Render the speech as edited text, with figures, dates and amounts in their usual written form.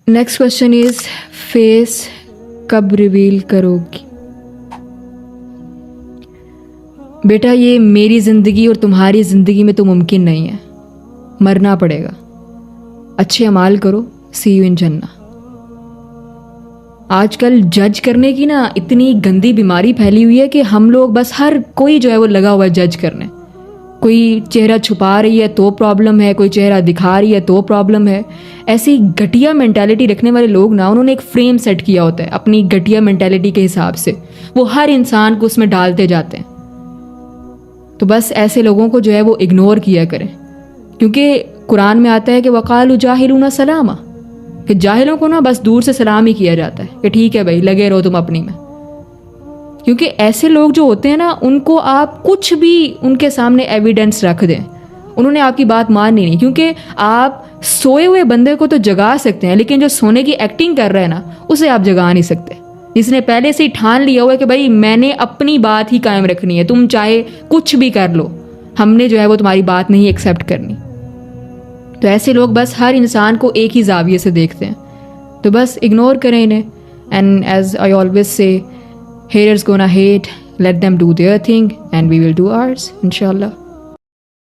Next question is face کب reveal کرو گی؟ بیٹا یہ میری زندگی اور تمہاری زندگی میں تو ممکن نہیں ہے، مرنا پڑے گا. اچھے اعمال کرو، سی یو ان جنہ. آج کل جج کرنے کی نا اتنی گندی بیماری پھیلی ہوئی ہے کہ ہم لوگ بس ہر کوئی جو ہے وہ لگا ہوا ہے جج کرنے. کوئی چہرہ چھپا رہی ہے تو پرابلم ہے، کوئی چہرہ دکھا رہی ہے تو پرابلم ہے. ایسی گھٹیا مینٹیلٹی رکھنے والے لوگ نا، انہوں نے ایک فریم سیٹ کیا ہوتا ہے اپنی گھٹیا مینٹیلٹی کے حساب سے، وہ ہر انسان کو اس میں ڈالتے جاتے ہیں. تو بس ایسے لوگوں کو جو ہے وہ اگنور کیا کریں، کیونکہ قرآن میں آتا ہے کہ وقالوا جاہلون سلاما، کہ جاہلوں کو نا بس دور سے سلام ہی کیا جاتا ہے کہ ٹھیک ہے بھائی لگے رہو تم اپنی میں. کیونکہ ایسے لوگ جو ہوتے ہیں نا، ان کو آپ کچھ بھی ان کے سامنے ایویڈنس رکھ دیں، انہوں نے آپ کی بات ماننی نہیں. کیونکہ آپ سوئے ہوئے بندے کو تو جگا سکتے ہیں، لیکن جو سونے کی ایکٹنگ کر رہا ہے نا، اسے آپ جگا نہیں سکتے. جس نے پہلے سے ہی ٹھان لیا ہوا ہے کہ بھائی میں نے اپنی بات ہی قائم رکھنی ہے، تم چاہے کچھ بھی کر لو، ہم نے جو ہے وہ تمہاری بات نہیں ایکسیپٹ کرنی. تو ایسے لوگ بس ہر انسان کو ایک ہی زاویے سے دیکھتے ہیں. تو بس اگنور کریں انہیں. And as I always say, haters gonna hate, let them do their thing and we will do ours, inshallah.